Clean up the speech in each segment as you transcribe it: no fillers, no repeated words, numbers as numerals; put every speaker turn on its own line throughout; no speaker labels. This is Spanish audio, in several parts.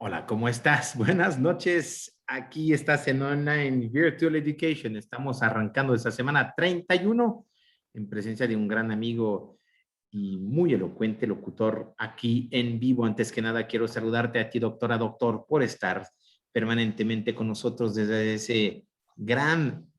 Hola, ¿cómo estás? Buenas noches. Aquí estás en Online Virtual Education. Estamos arrancando esta semana 31 en presencia de un gran amigo y muy elocuente locutor aquí en vivo. Antes que nada, quiero saludarte a ti, doctor, por estar permanentemente con nosotros desde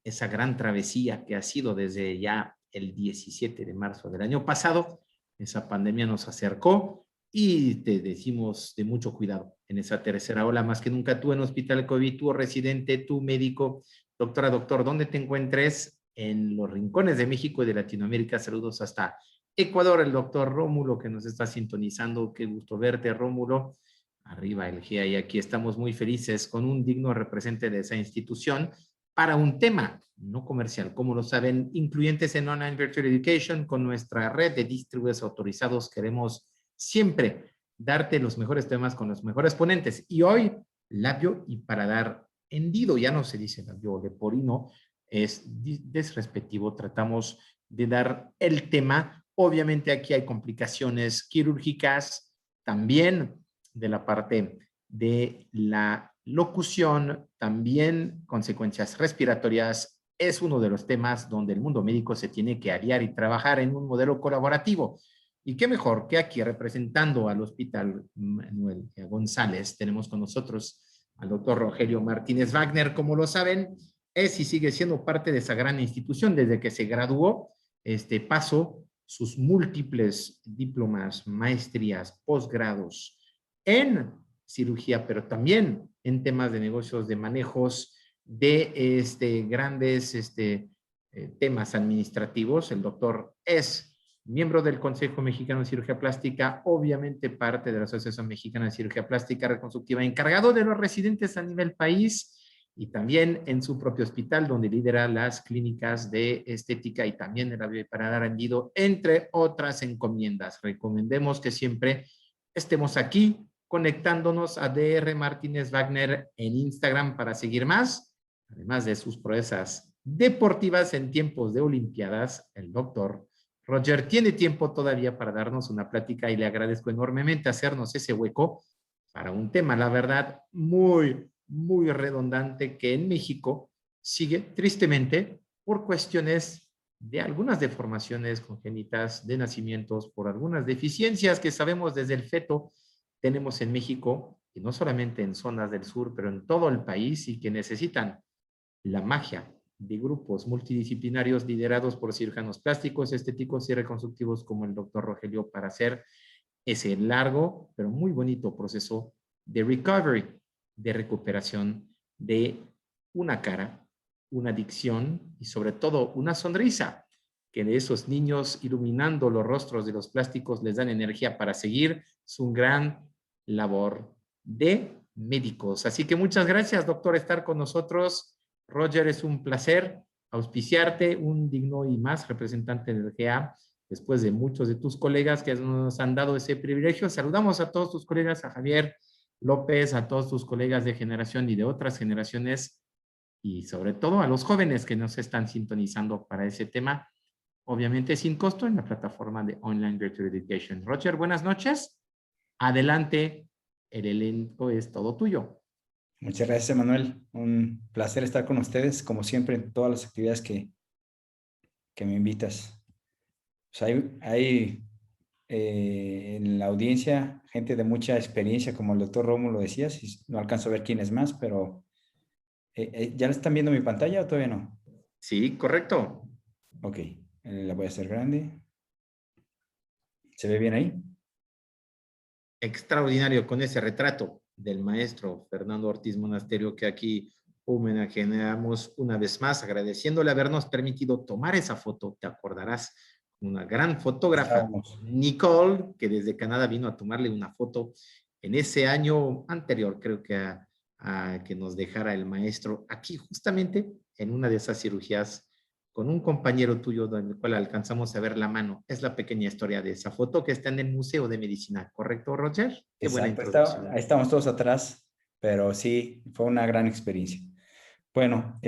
esa gran travesía que ha sido desde ya el 17 de marzo del año pasado. Esa pandemia nos acercó y te decimos de mucho cuidado en esa tercera ola, más que nunca tú en Hospital COVID, tú residente, tú médico, doctor, ¿dónde te encuentres? En los rincones de México y de Latinoamérica. Saludos hasta Ecuador, el doctor Rómulo que nos está sintonizando. Qué gusto verte, Rómulo. Arriba el GIA, y aquí estamos muy felices con un digno representante de esa institución para un tema no comercial, como lo saben, incluyentes en Online Virtual Education. Con nuestra red de distribuidores autorizados queremos siempre darte los mejores temas con los mejores ponentes. Y hoy, labio y paladar hendido, ya no se dice labio leporino, es desrespectivo, tratamos de dar el tema. Obviamente aquí hay complicaciones quirúrgicas, también de la parte de la locución, también consecuencias respiratorias. Es uno de los temas donde el mundo médico se tiene que aliar y trabajar en un modelo colaborativo. Y qué mejor que aquí representando al Hospital Manuel González, tenemos con nosotros al doctor Rogelio Martínez Wagner. Como lo saben, es y sigue siendo parte de esa gran institución desde que se graduó. Pasó sus múltiples diplomas, maestrías, posgrados en cirugía, pero también en temas de negocios, de manejos de grandes temas administrativos. El doctor es miembro del Consejo Mexicano de Cirugía Plástica, obviamente parte de la Asociación Mexicana de Cirugía Plástica Reconstructiva, encargado de los residentes a nivel país y también en su propio hospital, donde lidera las clínicas de estética y también el labio para rendido, entre otras encomiendas. Recomendemos que siempre estemos aquí conectándonos a DR Martínez Wagner en Instagram para seguir más, además de sus proezas deportivas en tiempos de Olimpiadas. El doctor Roger tiene tiempo todavía para darnos una plática y le agradezco enormemente hacernos ese hueco para un tema, la verdad, muy redundante que en México sigue tristemente por cuestiones de algunas deformaciones congénitas de nacimientos, por algunas deficiencias que sabemos desde el feto tenemos en México, y no solamente en zonas del sur, pero en todo el país, y que necesitan la magia de grupos multidisciplinarios liderados por cirujanos plásticos, estéticos y reconstructivos como el doctor Rogelio para hacer ese largo pero muy bonito proceso de recovery, de recuperación de una cara, una dicción y sobre todo una sonrisa, que de esos niños iluminando los rostros de los plásticos les dan energía para seguir su gran labor de médicos. Así que muchas gracias, doctor, estar con nosotros. Roger, es un placer auspiciarte, un digno y más representante del GA, después de muchos de tus colegas que nos han dado ese privilegio. Saludamos a todos tus colegas, a Javier López, a todos tus colegas de generación y de otras generaciones, y sobre todo a los jóvenes que nos están sintonizando para ese tema, obviamente sin costo en la plataforma de Online Virtual Education. Roger, buenas noches. Adelante, el elenco es todo tuyo.
Muchas gracias, Emanuel. Un placer estar con ustedes, como siempre, en todas las actividades que me invitas. Pues hay en la audiencia gente de mucha experiencia, como el doctor Rómulo decía, si no alcanzo a ver quién es más, pero ¿ya están viendo mi pantalla o todavía no?
Sí, correcto.
Ok, la voy a hacer grande. ¿Se ve bien ahí?
Extraordinario con ese retrato del maestro Fernando Ortiz Monasterio que aquí homenajeamos una vez más, agradeciéndole habernos permitido tomar esa foto. Te acordarás, una gran fotógrafa,
Estábamos.
Nicole, que desde Canadá vino a tomarle una foto en ese año anterior, creo que a que nos dejara el maestro aquí justamente en una de esas cirugías con un compañero tuyo, del cual alcanzamos a ver la mano. Es la pequeña historia de esa foto que está en el Museo de Medicina, ¿correcto, Roger? Qué buena
Exacto,
introducción.
ahí estamos todos atrás, pero sí, fue una gran experiencia. Bueno,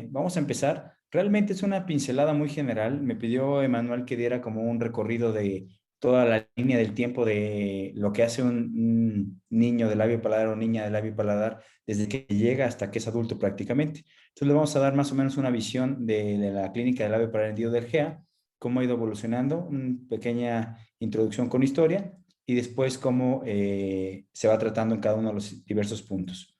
vamos a empezar. Realmente es una pincelada muy general. Me pidió Emanuel que diera como un recorrido de toda la línea del tiempo de lo que hace un niño de labio paladar o niña de labio paladar desde que llega hasta que es adulto prácticamente. Entonces le vamos a dar más o menos una visión de la clínica de labio paladar hendido del GEA, cómo ha ido evolucionando, una pequeña introducción con historia y después cómo se va tratando en cada uno de los diversos puntos.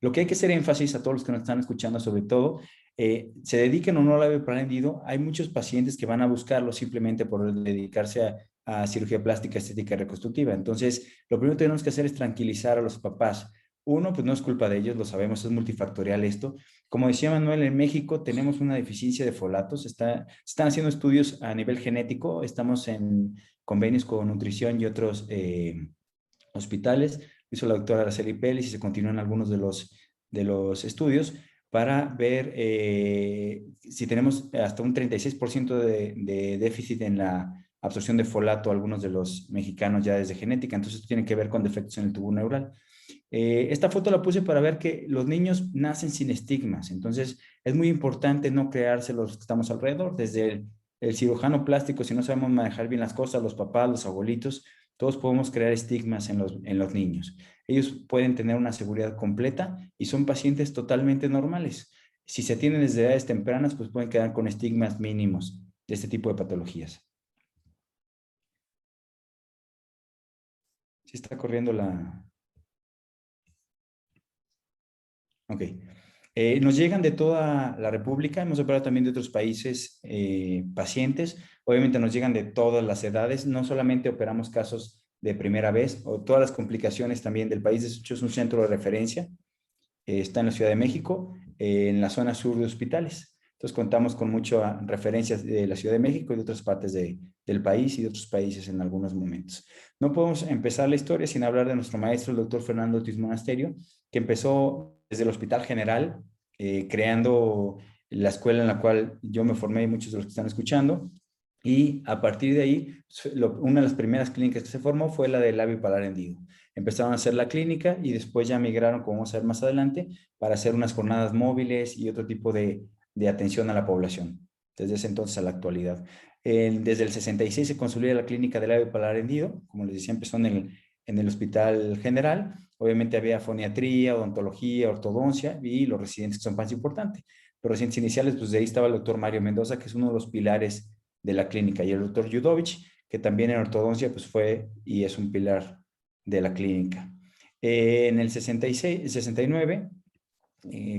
Lo que hay que hacer énfasis a todos los que nos están escuchando, sobre todo, se dediquen o no al labio paladar hendido, hay muchos pacientes que van a buscarlo simplemente por dedicarse a cirugía plástica, estética y reconstructiva. Entonces, lo primero que tenemos que hacer es tranquilizar a los papás. Uno, pues no es culpa de ellos, lo sabemos, es multifactorial esto. Como decía Manuel, en México tenemos una deficiencia de folatos, están haciendo estudios a nivel genético, estamos en convenios con nutrición y otros hospitales, hizo la doctora Araceli Pérez y se continúan algunos de los estudios para ver si tenemos hasta un 36% de déficit en la absorción de folato, algunos de los mexicanos ya desde genética, entonces esto tiene que ver con defectos en el tubo neural. Esta foto la puse para ver que los niños nacen sin estigmas, entonces es muy importante no crearse los que estamos alrededor, desde el cirujano plástico, si no sabemos manejar bien las cosas, los papás, los abuelitos, todos podemos crear estigmas en los niños. Ellos pueden tener una seguridad completa y son pacientes totalmente normales. Si se tienen desde edades tempranas, pues pueden quedar con estigmas mínimos de este tipo de patologías. ¿Sí está corriendo la...? Ok. Nos llegan de toda la República, hemos operado también de otros países pacientes, obviamente nos llegan de todas las edades, no solamente operamos casos de primera vez, o todas las complicaciones también del país. De hecho, es un centro de referencia, está en la Ciudad de México, en la zona sur de hospitales. Entonces contamos con muchas referencias de la Ciudad de México y de otras partes del país y de otros países en algunos momentos. No podemos empezar la historia sin hablar de nuestro maestro, el doctor Fernando Ortiz Monasterio, que empezó desde el Hospital General, creando la escuela en la cual yo me formé y muchos de los que están escuchando. Y a partir de ahí, una de las primeras clínicas que se formó fue la del labio paladar hendido. Empezaron a hacer la clínica y después ya migraron, como vamos a ver más adelante, para hacer unas jornadas móviles y otro tipo de atención a la población, desde ese entonces a la actualidad. Desde el 66 se consolida la clínica del labio paladar hendido, como les decía, empezó en el Hospital General. Obviamente había foniatría, odontología, ortodoncia y los residentes que son más importantes. Los residentes iniciales, pues de ahí estaba el doctor Mario Mendoza, que es uno de los pilares de la clínica, y el doctor Judovich, que también en ortodoncia pues fue y es un pilar de la clínica. En el 66, 69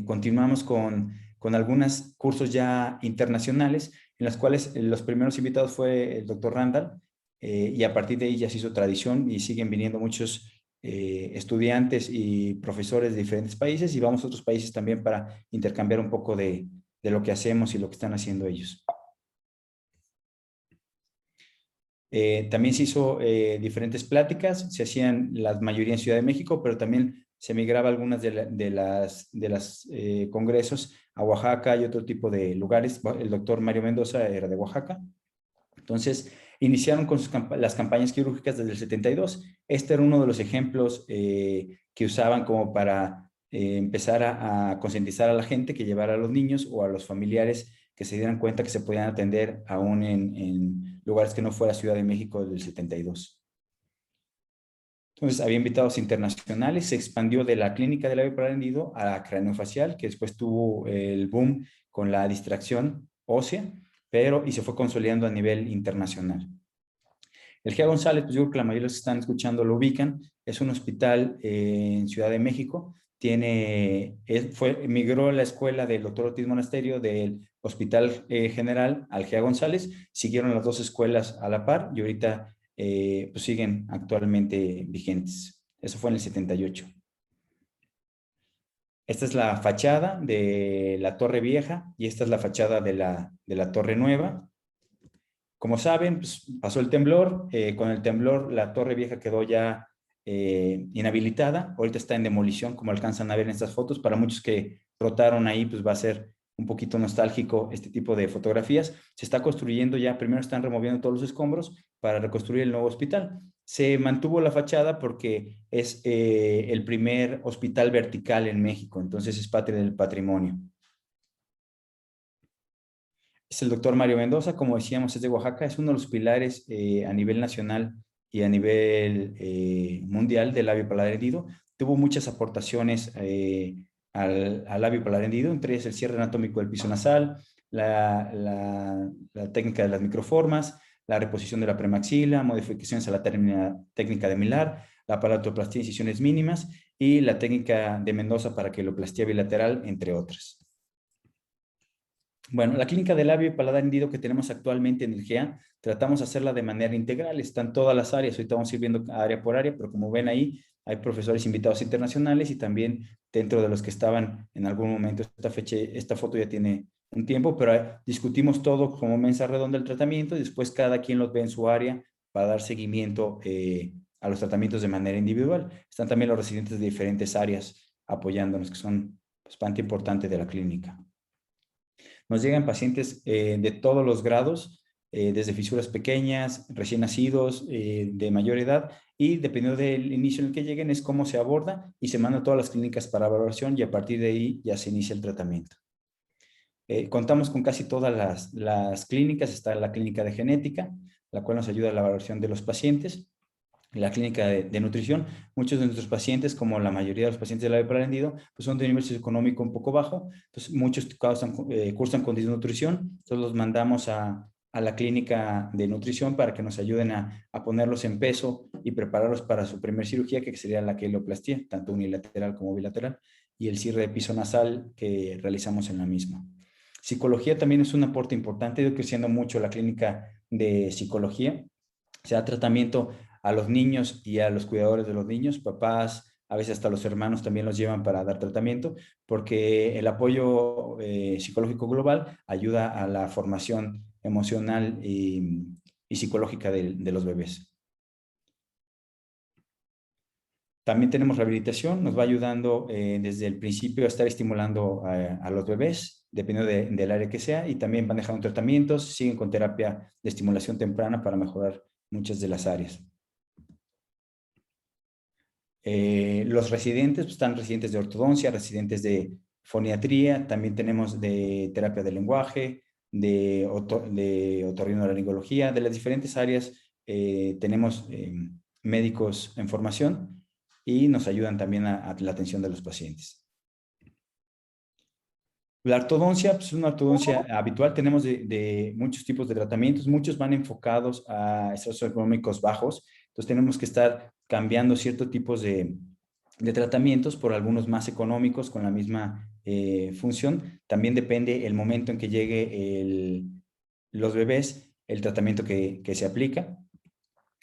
continuamos con algunos cursos ya internacionales, en las cuales los primeros invitados fue el doctor Randall, y a partir de ahí ya se hizo tradición y siguen viniendo muchos estudiantes y profesores de diferentes países, y vamos a otros países también para intercambiar un poco de lo que hacemos y lo que están haciendo ellos. También se hizo diferentes pláticas, se hacían la mayoría en Ciudad de México, pero también se migraba algunas de las congresos a Oaxaca y otro tipo de lugares. El doctor Mario Mendoza era de Oaxaca. Entonces, iniciaron con las campañas quirúrgicas desde el 72. Este era uno de los ejemplos que usaban como para empezar a concientizar a la gente, que llevara a los niños o a los familiares que se dieran cuenta que se podían atender aún en lugares que no fuera Ciudad de México del 72. Entonces, había invitados internacionales, se expandió de la clínica del labio paladar hendido a la craneofacial, que después tuvo el boom con la distracción ósea, y se fue consolidando a nivel internacional. El GEA González, pues yo creo que la mayoría de los que están escuchando lo ubican, es un hospital en Ciudad de México, migró a la escuela del doctor Ortiz Monasterio del Hospital General al GEA González, siguieron las dos escuelas a la par y ahorita pues siguen actualmente vigentes. Eso fue en el 78. Esta es la fachada de la Torre Vieja y esta es la fachada de la Torre Nueva. Como saben, pues, pasó el temblor. Con el temblor la Torre Vieja quedó ya inhabilitada. Ahorita está en demolición, como alcanzan a ver en estas fotos. Para muchos que rotaron ahí, pues va a ser un poquito nostálgico este tipo de fotografías. Se está construyendo ya, primero están removiendo todos los escombros para reconstruir el nuevo hospital. Se mantuvo la fachada porque es el primer hospital vertical en México, entonces es parte del patrimonio. es el doctor Mario Mendoza, como decíamos, es de Oaxaca, es uno de los pilares a nivel nacional y a nivel mundial del labio paladar hendido. Tuvo muchas aportaciones al labio paladar hendido, entre ellas el cierre anatómico del piso nasal, la técnica de las microformas, la reposición de la premaxila, modificaciones a la técnica de Millar, la palatoplastia de incisiones mínimas y la técnica de Mendoza para queloplastía bilateral, entre otras. Bueno, la clínica de labio y paladar hendido que tenemos actualmente en el GEA, tratamos de hacerla de manera integral. Están todas las áreas, ahorita vamos a ir viendo área por área, pero como ven ahí, hay profesores invitados internacionales y también dentro de los que estaban en algún momento, esta foto ya tiene un tiempo, pero discutimos todo como mesa redonda el tratamiento y después cada quien los ve en su área para dar seguimiento a los tratamientos de manera individual. Están también los residentes de diferentes áreas apoyándonos, que son pues, parte importante de la clínica. Nos llegan pacientes de todos los grados, desde fisuras pequeñas, recién nacidos, de mayor edad, y dependiendo del inicio en el que lleguen es cómo se aborda y se manda a todas las clínicas para valoración y a partir de ahí ya se inicia el tratamiento. Contamos con casi todas las clínicas. Está la clínica de genética, la cual nos ayuda a la valoración de los pacientes. La clínica de nutrición, muchos de nuestros pacientes, como la mayoría de los pacientes del labio paladar hendido, pues son de nivel socioeconómico un poco bajo, entonces muchos cursan con disnutrición, entonces los mandamos a la clínica de nutrición para que nos ayuden a ponerlos en peso y prepararlos para su primer cirugía, que sería la queloplastía, tanto unilateral como bilateral, y el cierre de piso nasal que realizamos en la misma. Psicología también es un aporte importante, ha ido creciendo mucho la clínica de psicología, se da tratamiento a los niños y a los cuidadores de los niños, papás, a veces hasta los hermanos también los llevan para dar tratamiento, porque el apoyo psicológico global ayuda a la formación emocional y psicológica de los bebés. También tenemos rehabilitación, nos va ayudando desde el principio a estar estimulando a los bebés, dependiendo del área que sea, y también van dejando tratamientos, siguen con terapia de estimulación temprana para mejorar muchas de las áreas. Los residentes, pues, están residentes de ortodoncia, residentes de foniatría, también tenemos de terapia del lenguaje, de otorrinolaringología, de las diferentes áreas tenemos médicos en formación y nos ayudan también a la atención de los pacientes. La ortodoncia, pues, es una ortodoncia habitual, tenemos de muchos tipos de tratamientos, muchos van enfocados a estados económicos bajos, entonces tenemos que estar cambiando ciertos tipos de tratamientos por algunos más económicos con la misma función. También depende el momento en que llegue los bebés, el tratamiento que se aplica.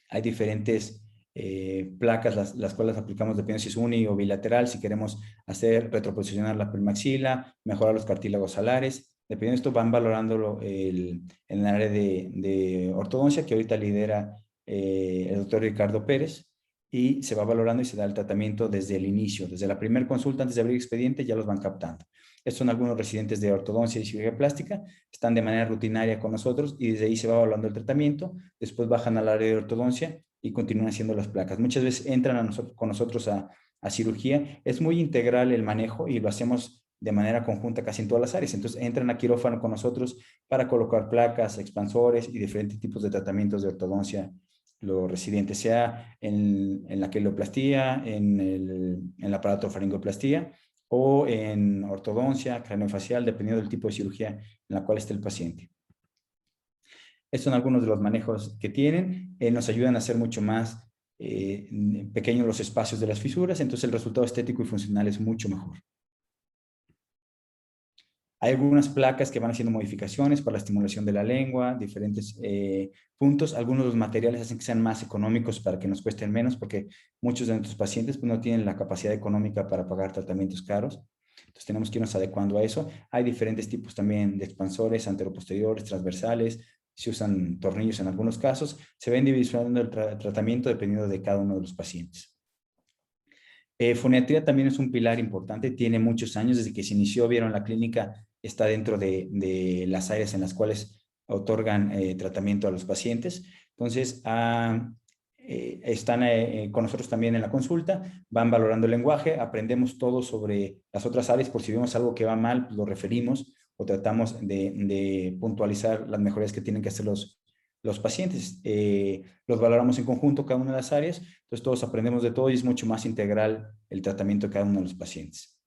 Hay diferentes placas, las cuales aplicamos dependiendo si es uni o bilateral, si queremos hacer retroposicionar la premaxila, mejorar los cartílagos salares. Dependiendo de esto van valorándolo en el área de ortodoncia, que ahorita lidera el doctor Ricardo Pérez, y se va valorando y se da el tratamiento desde el inicio, desde la primera consulta, antes de abrir expediente, ya los van captando. Estos son algunos residentes de ortodoncia y cirugía plástica, están de manera rutinaria con nosotros y desde ahí se va evaluando el tratamiento, después bajan al área de ortodoncia y continúan haciendo las placas. Muchas veces entran con nosotros a cirugía, es muy integral el manejo y lo hacemos de manera conjunta casi en todas las áreas, entonces entran a quirófano con nosotros para colocar placas, expansores y diferentes tipos de tratamientos de ortodoncia los residentes, sea en la queloplastía, en la palatofarincoplastia o en ortodoncia, craneofacial, dependiendo del tipo de cirugía en la cual esté el paciente. Estos son algunos de los manejos que tienen. Nos ayudan a hacer mucho más pequeños los espacios de las fisuras, entonces el resultado estético y funcional es mucho mejor. Hay algunas placas que van haciendo modificaciones para la estimulación de la lengua, diferentes puntos. Algunos de los materiales hacen que sean más económicos para que nos cuesten menos, porque muchos de nuestros pacientes pues, no tienen la capacidad económica para pagar tratamientos caros. Entonces tenemos que irnos adecuando a eso. Hay diferentes tipos también de expansores, anteroposteriores, transversales. Se usan tornillos en algunos casos. Se va individualizando el tratamiento dependiendo de cada uno de los pacientes. Foniatría también es un pilar importante, tiene muchos años, desde que se inició, vieron la clínica, está dentro de las áreas en las cuales otorgan tratamiento a los pacientes. Entonces, están con nosotros también en la consulta, van valorando el lenguaje, aprendemos todo sobre las otras áreas, por si vemos algo que va mal, lo referimos o tratamos de puntualizar las mejorías que tienen que hacer los pacientes. Los valoramos en conjunto cada una de las áreas, entonces todos aprendemos de todo y es mucho más integral el tratamiento de cada uno de los pacientes.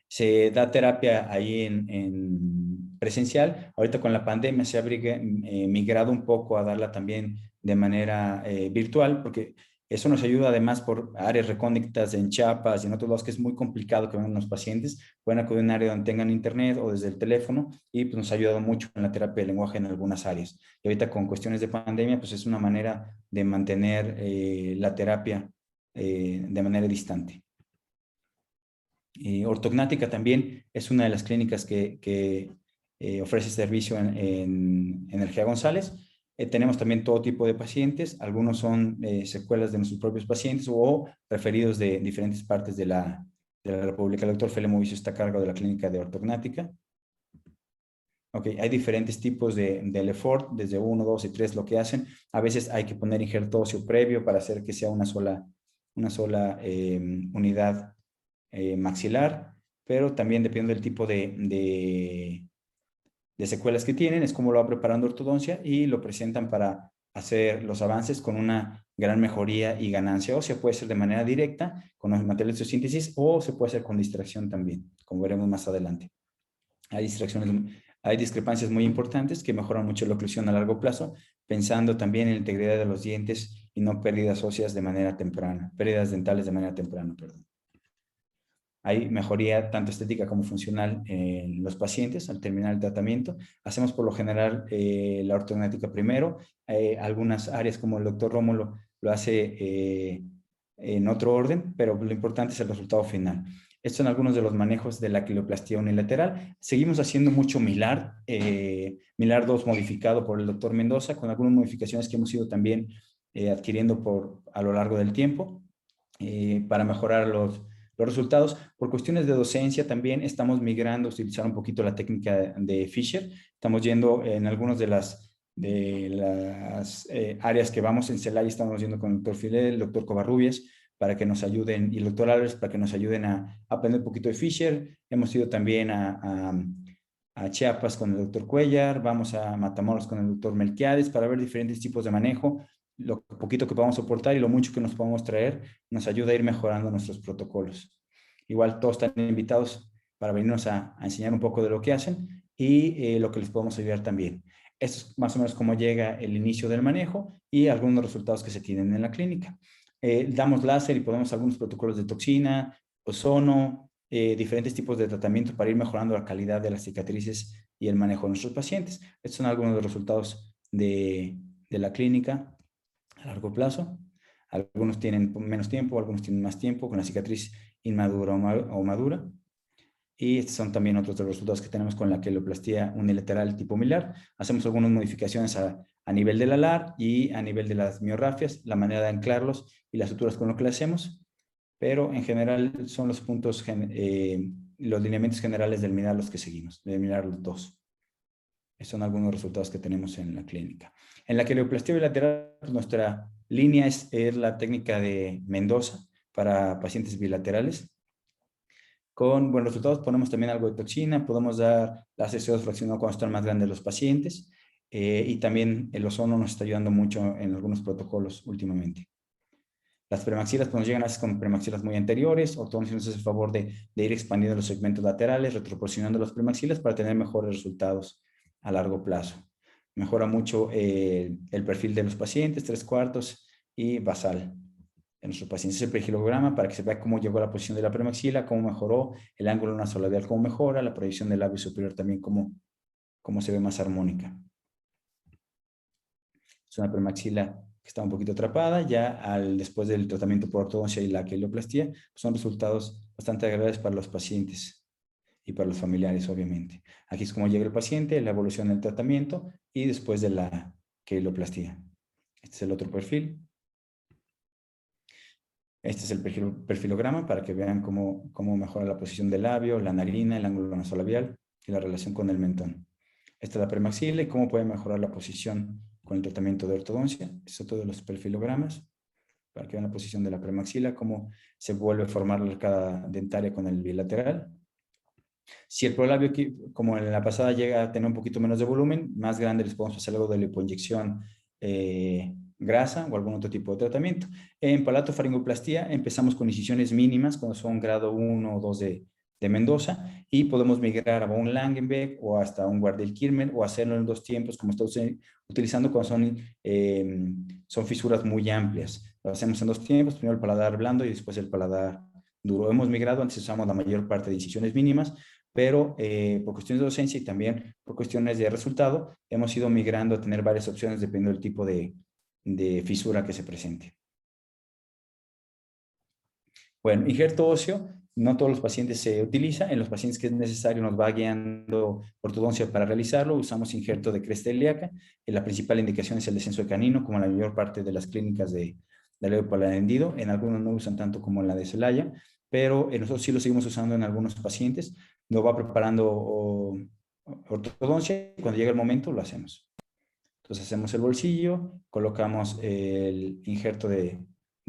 Se da terapia ahí en presencial. Ahorita con la pandemia se ha migrado un poco a darla también de manera virtual, porque eso nos ayuda además por áreas recónditas en Chiapas y en otros lados que es muy complicado que vengan los pacientes. Pueden acudir a un área donde tengan internet o desde el teléfono y pues, nos ha ayudado mucho en la terapia de lenguaje en algunas áreas. Y ahorita con cuestiones de pandemia, pues es una manera de mantener la terapia de manera distante. Ortognática también es una de las clínicas que ofrece servicio en Energía González. Tenemos también todo tipo de pacientes, algunos son secuelas de nuestros propios pacientes o referidos de diferentes partes de la República. El doctor Fele Movicio está a cargo de la clínica de ortognática. Ok, hay diferentes tipos de Lefort, desde 1, 2 y 3 lo que hacen. A veces hay que poner injerto óseo previo para hacer que sea una sola unidad maxilar, pero también dependiendo del tipo de secuelas que tienen, es como lo va preparando ortodoncia y lo presentan para hacer los avances con una gran mejoría y ganancia ósea. Puede ser de manera directa con los materiales de síntesis o se puede hacer con distracción también, como veremos más adelante. Hay discrepancias muy importantes que mejoran mucho la oclusión a largo plazo, pensando también en la integridad de los dientes y no pérdidas óseas de manera temprana, pérdidas dentales de manera temprana, perdón. Hay mejoría tanto estética como funcional en los pacientes al terminar el tratamiento. Hacemos por lo general la ortognática primero. Algunas áreas como el doctor Rómulo lo hace en otro orden, pero lo importante es el resultado final. Estos son algunos de los manejos de la quiloplastía unilateral. Seguimos haciendo mucho Milar, Milar 2 modificado por el doctor Mendoza, con algunas modificaciones que hemos ido también adquiriendo a lo largo del tiempo para mejorar los resultados. Por cuestiones de docencia también estamos migrando a utilizar un poquito la técnica de Fisher. Estamos yendo en algunas de las áreas que vamos en Celaya, estamos yendo con el doctor Fidel, el doctor Covarrubias, para que nos ayuden, y el doctor Álvarez, para que nos ayuden a aprender un poquito de Fisher. Hemos ido también a Chiapas con el doctor Cuellar, vamos a Matamoros con el doctor Melquiades para ver diferentes tipos de manejo. Lo poquito que podamos soportar y lo mucho que nos podamos traer nos ayuda a ir mejorando nuestros protocolos. Igual todos están invitados para venirnos a enseñar un poco de lo que hacen y lo que les podemos ayudar también. Esto es más o menos cómo llega el inicio del manejo y algunos resultados que se tienen en la clínica. Damos láser y ponemos algunos protocolos de toxina, ozono, diferentes tipos de tratamiento para ir mejorando la calidad de las cicatrices y el manejo de nuestros pacientes. Estos son algunos de los resultados de la clínica a largo plazo. Algunos tienen menos tiempo, algunos tienen más tiempo, con la cicatriz inmadura o madura. Y estos son también otros de los resultados que tenemos con la queloplastía unilateral tipo Milar. Hacemos algunas modificaciones a nivel del alar y a nivel de las miorrafias, la manera de anclarlos y las suturas con lo que le hacemos. Pero en general son los puntos, los lineamientos generales del Milar los que seguimos, del Milar 2. Estos son algunos resultados que tenemos en la clínica. En la queloplastía bilateral, pues nuestra línea es la técnica de Mendoza para pacientes bilaterales. Con buenos resultados ponemos también algo de toxina, podemos dar las SO2 fraccionado cuando están más grandes los pacientes y también el ozono nos está ayudando mucho en algunos protocolos últimamente. Las premaxilas pues, nos llegan a veces con premaxilas muy anteriores, ortodoncia nos hace el favor de ir expandiendo los segmentos laterales, retroporcionando las premaxilas para tener mejores resultados a largo plazo. Mejora mucho el perfil de los pacientes, 3/4 y basal en nuestros pacientes. El perfilograma para que se vea cómo llegó a la posición de la premaxila, cómo mejoró, el ángulo nasolabial cómo mejora, la proyección del labio superior también cómo se ve más armónica. Es una premaxila que está un poquito atrapada, ya después del tratamiento por ortodoncia y la queloplastía, pues son resultados bastante agradables para los pacientes y para los familiares, obviamente. Aquí es como llega el paciente, la evolución del tratamiento y después de la queloplastía. Este es el otro perfil. Este es el perfilograma para que vean cómo mejora la posición del labio, la narina, el ángulo nasolabial y la relación con el mentón. Esta es la premaxila y cómo puede mejorar la posición con el tratamiento de ortodoncia. Este es otro de los perfilogramas para que vean la posición de la premaxila, cómo se vuelve a formar la arcada dentaria con el bilateral. Si el prolabio, como en la pasada, llega a tener un poquito menos de volumen, más grande, les podemos hacer algo de lipoinyección grasa o algún otro tipo de tratamiento. En palatofaringoplastía empezamos con incisiones mínimas cuando son grado 1 o 2 de Mendoza, y podemos migrar a un Langenbeck o hasta un Guardel-Kirmer, o hacerlo en 2 tiempos como estamos utilizando cuando son fisuras muy amplias. Lo hacemos en 2 tiempos, primero el paladar blando y después el paladar duro. Hemos migrado, antes usamos la mayor parte de incisiones mínimas, pero por cuestiones de docencia y también por cuestiones de resultado, hemos ido migrando a tener varias opciones dependiendo del tipo de fisura que se presente. Bueno, injerto óseo, no todos los pacientes se utiliza. En los pacientes que es necesario nos va guiando ortodoncia para realizarlo. Usamos injerto de cresta ilíaca. La principal indicación es el descenso de canino, como en la mayor parte de las clínicas de labio paladar. En algunos no usan tanto como en la de Celaya, pero nosotros sí lo seguimos usando en algunos pacientes. Nos va preparando ortodoncia y cuando llega el momento lo hacemos. Entonces hacemos el bolsillo, colocamos el injerto de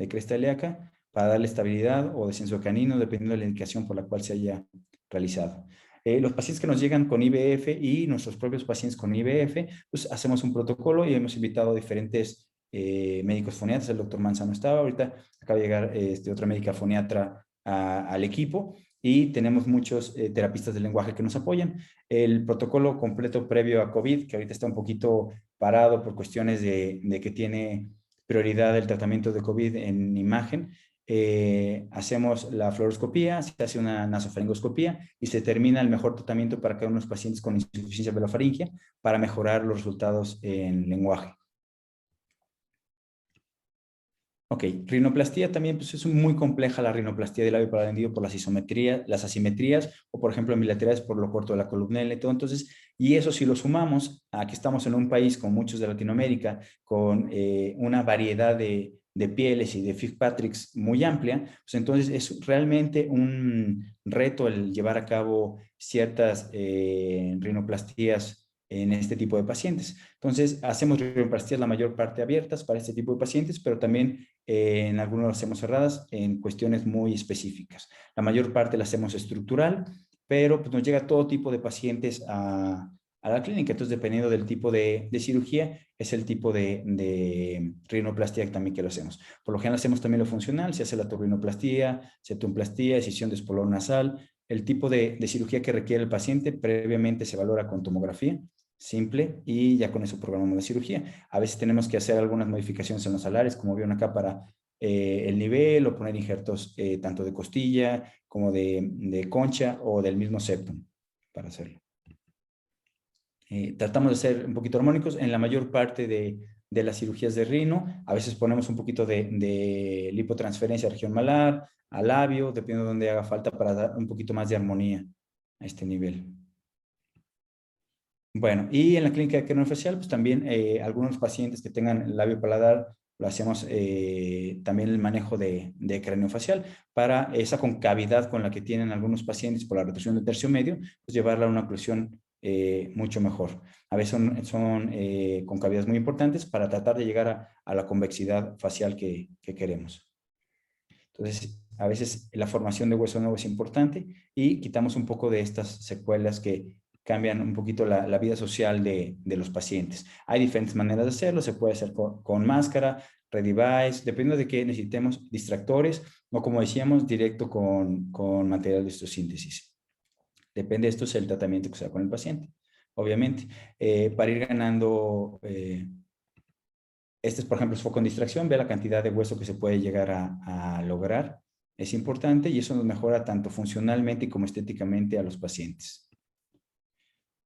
cresta ilíaca para darle estabilidad o descenso canino, dependiendo de la indicación por la cual se haya realizado. Los pacientes que nos llegan con IBF y nuestros propios pacientes con IBF, pues hacemos un protocolo y hemos invitado a diferentes médicos foniatras. El doctor Manza no estaba, ahorita acaba de llegar otra médica foniatra al equipo, y tenemos muchos terapistas del lenguaje que nos apoyan. El protocolo completo previo a COVID, que ahorita está un poquito parado por cuestiones de que tiene prioridad el tratamiento de COVID en imagen, hacemos la fluoroscopía, se hace una nasofaringoscopía y se determina el mejor tratamiento para cada uno de los pacientes con insuficiencia velofaringia para mejorar los resultados en lenguaje. Ok, rinoplastía también, pues es muy compleja la rinoplastía del labio paladar por las isometrías, las asimetrías, o por ejemplo en bilaterales por lo corto de la columela y todo. Entonces, y eso si lo sumamos a que estamos en un país con muchos de Latinoamérica, con una variedad de pieles y de Fitzpatricks muy amplia, pues entonces es realmente un reto el llevar a cabo ciertas rinoplastías en este tipo de pacientes. Entonces, hacemos rinoplastías la mayor parte abiertas para este tipo de pacientes, pero también en algunos las hacemos cerradas en cuestiones muy específicas. La mayor parte la hacemos estructural, pero pues nos llega todo tipo de pacientes a la clínica. Entonces, dependiendo del tipo de cirugía, es el tipo de rinoplastia también que lo hacemos. Por lo general hacemos también lo funcional, se hace la torrinoplastia, septumplastía, escisión de espolón nasal. El tipo de cirugía que requiere el paciente previamente se valora con tomografía simple y ya con eso programamos la cirugía. A veces tenemos que hacer algunas modificaciones en los alares, como vieron acá, para el nivel, o poner injertos tanto de costilla como de concha o del mismo septum para hacerlo. Tratamos de ser un poquito armónicos en la mayor parte de las cirugías de rino. A veces ponemos un poquito de lipotransferencia a región malar, al labio, dependiendo de donde haga falta, para dar un poquito más de armonía a este nivel. Bueno, y en la clínica de craneofacial, pues también algunos pacientes que tengan labio paladar, lo hacemos también el manejo de craneofacial para esa concavidad con la que tienen algunos pacientes por la reducción del tercio medio, pues llevarla a una oclusión mucho mejor. A veces son concavidades muy importantes para tratar de llegar a la convexidad facial que queremos. Entonces, a veces la formación de hueso nuevo es importante y quitamos un poco de estas secuelas que cambian un poquito la vida social de los pacientes. Hay diferentes maneras de hacerlo, se puede hacer con máscara, Redivice, dependiendo de qué necesitemos, distractores, o como decíamos, directo con material de histosíntesis. Depende de esto, es el tratamiento que se da con el paciente, obviamente. Para ir ganando, este es por ejemplo el foco en distracción, ve la cantidad de hueso que se puede llegar a lograr. Es importante y eso nos mejora tanto funcionalmente como estéticamente a los pacientes.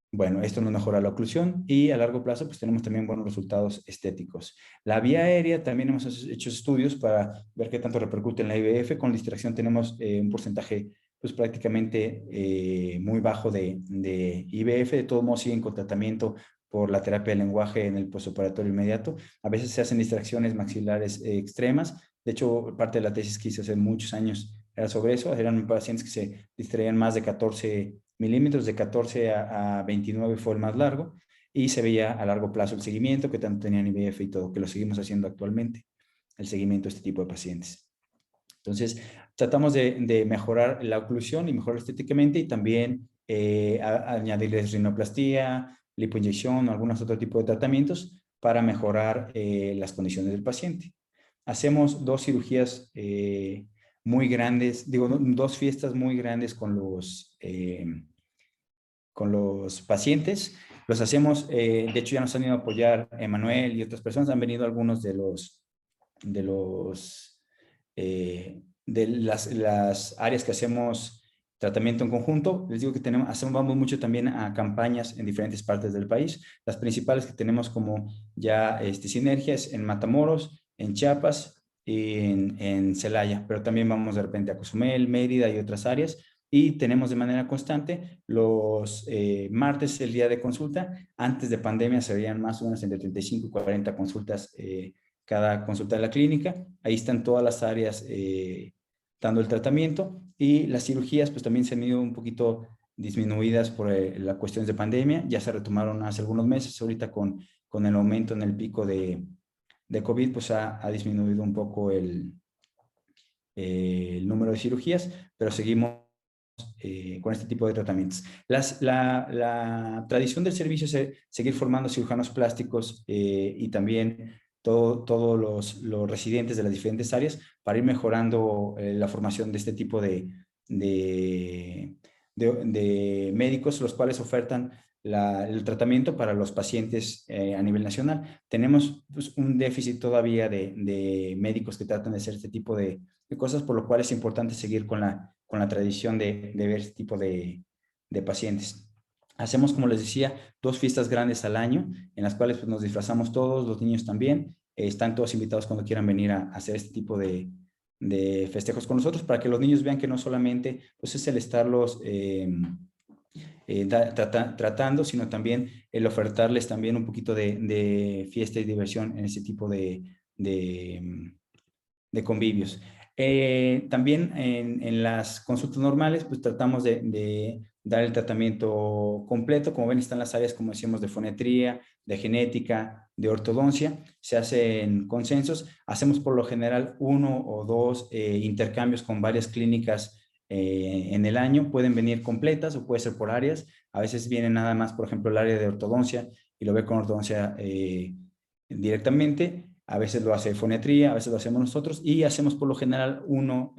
Bueno, esto nos mejora la oclusión y a largo plazo pues tenemos también buenos resultados estéticos. La vía aérea, también hemos hecho estudios para ver qué tanto repercute en la IVF. Con distracción tenemos un porcentaje pues prácticamente muy bajo de IVF. De todos modos siguen con tratamiento por la terapia del lenguaje en el postoperatorio inmediato. A veces se hacen distracciones maxilares extremas. De hecho, parte de la tesis que hice hace muchos años era sobre eso. Eran pacientes que se distraían más de 14 milímetros, de 14 a 29 fue el más largo, y se veía a largo plazo el seguimiento, que tanto tenían IVF y todo, que lo seguimos haciendo actualmente, el seguimiento de este tipo de pacientes. Entonces, tratamos de mejorar la oclusión y mejorar estéticamente, y también añadirles rinoplastía, lipoinyección o algunos otro tipo de tratamientos para mejorar las condiciones del paciente. Hacemos dos cirugías muy grandes, digo, dos fiestas muy grandes con los pacientes. Los hacemos, de hecho ya nos han ido a apoyar Emanuel y otras personas, han venido algunos de las áreas que hacemos tratamiento en conjunto. Les digo que vamos mucho también a campañas en diferentes partes del país. Las principales que tenemos como ya sinergias en Matamoros, en Chiapas y en Celaya, pero también vamos de repente a Cozumel, Mérida y otras áreas. Y tenemos de manera constante los martes, el día de consulta. Antes de pandemia se veían más o menos entre 35 y 40 consultas cada consulta de la clínica. Ahí están todas las áreas dando el tratamiento, y las cirugías pues también se han ido un poquito disminuidas por las cuestiones de pandemia. Ya se retomaron hace algunos meses. Ahorita con el aumento en el pico de COVID pues ha disminuido un poco el número de cirugías, pero seguimos con este tipo de tratamientos. La tradición del servicio es seguir formando cirujanos plásticos y también todos los residentes de las diferentes áreas para ir mejorando la formación de este tipo de médicos, los cuales ofertan el tratamiento para los pacientes a nivel nacional. Tenemos pues, un déficit todavía de médicos que tratan de hacer este tipo de cosas, por lo cual es importante seguir con la tradición de ver este tipo de pacientes. Hacemos, como les decía, 2 fiestas grandes al año, en las cuales pues, nos disfrazamos todos, los niños también. Están todos invitados cuando quieran venir a hacer este tipo de festejos con nosotros, para que los niños vean que no solamente pues, es el estarlos tratando, sino también el ofertarles también un poquito de fiesta y diversión en ese tipo de convivios. También en las consultas normales, pues tratamos de dar el tratamiento completo. Como ven, están las áreas, como decíamos, de fonetría, de genética, de ortodoncia. Se hacen consensos. Hacemos por lo general 1 o 2 intercambios con varias clínicas en el año. Pueden venir completas o puede ser por áreas. A veces viene nada más, por ejemplo, el área de ortodoncia y lo ve con ortodoncia directamente. A veces lo hace fonetría, a veces lo hacemos nosotros, y hacemos por lo general uno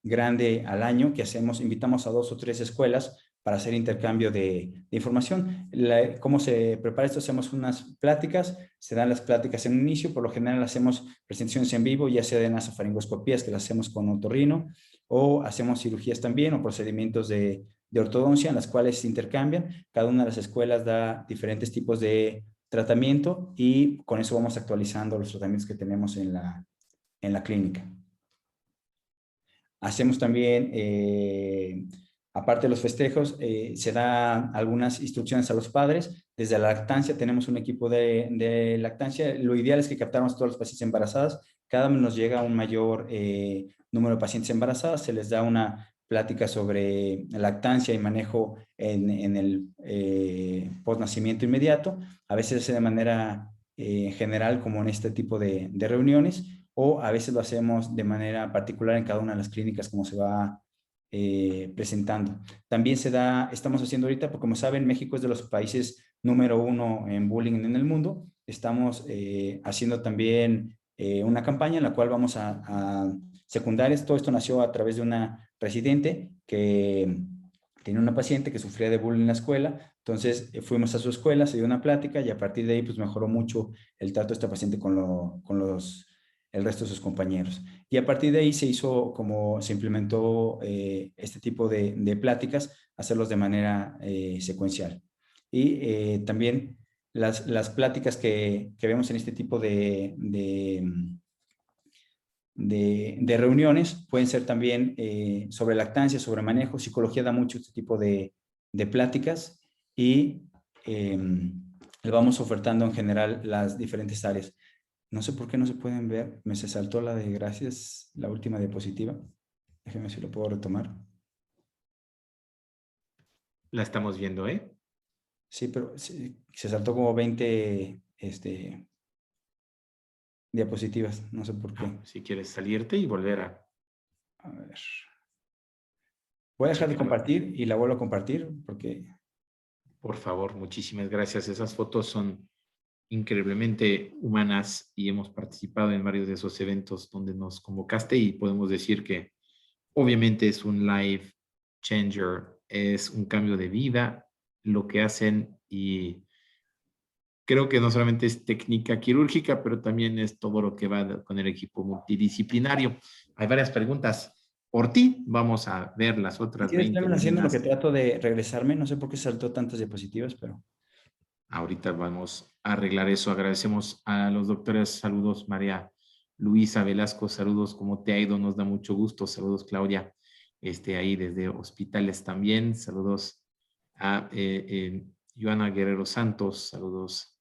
grande al año, que invitamos a 2 o 3 escuelas para hacer intercambio de información. ¿Cómo se prepara esto? Hacemos unas pláticas, se dan las pláticas en un inicio. Por lo general hacemos presentaciones en vivo, ya sea de nasofaringoscopías, que las hacemos con otorrino, o hacemos cirugías también, o procedimientos de ortodoncia, en las cuales se intercambian. Cada una de las escuelas da diferentes tipos de tratamiento, y con eso vamos actualizando los tratamientos que tenemos en la clínica. Hacemos también, aparte de los festejos, se da algunas instrucciones a los padres. Desde la lactancia tenemos un equipo de lactancia. Lo ideal es que captáramos a todos los pacientes embarazadas. Cada vez nos llega un mayor número de pacientes embarazadas. Se les da una plática sobre lactancia y manejo en el postnacimiento inmediato. A veces de manera general, como en este tipo de reuniones, o a veces lo hacemos de manera particular en cada una de las clínicas como se va presentando. También estamos haciendo ahorita, porque como saben, México es de los países número 1 en bullying en el mundo. Estamos haciendo también una campaña en la cual vamos a secundarias. Todo esto nació a través de una residente que tenía una paciente que sufría de bullying en la escuela. Entonces fuimos a su escuela, se dio una plática, y a partir de ahí pues mejoró mucho el trato de esta paciente con el resto de sus compañeros. Y a partir de ahí se implementó este tipo de pláticas, hacerlos de manera secuencial. Y también las pláticas que vemos en este tipo de reuniones pueden ser también sobre lactancia, sobre manejo. Psicología da mucho este tipo de pláticas, y le vamos ofertando en general las diferentes áreas. No sé por qué no se pueden ver. Se saltó la de gracias, la última diapositiva. Déjenme si lo puedo retomar.
La estamos viendo, ¿eh?
Sí, pero se saltó como 20 diapositivas. No sé por qué.
Si quieres salirte y volver a...
A ver. Voy a dejar de
Chécalo.
compartir y la vuelvo a compartir porque...
Por favor, muchísimas gracias. Esas fotos son increíblemente humanas y hemos participado en varios de esos eventos donde nos convocaste y podemos decir que obviamente es un life changer, es un cambio de vida lo que hacen y creo que no solamente es técnica quirúrgica, pero también es todo lo que va con el equipo multidisciplinario. Hay varias preguntas por ti. Vamos a ver las
Si
otras
quieres,
20
haciendo lo que
Melinas.
trato de regresarme. No sé por qué saltó tantas diapositivas, pero...
Ahorita vamos a arreglar eso. Agradecemos a los doctores. Saludos, María Luisa Velasco. Saludos, ¿cómo te ha ido? Nos da mucho gusto. Saludos, Claudia. Ahí desde hospitales también. Saludos a Joana Guerrero Santos. Saludos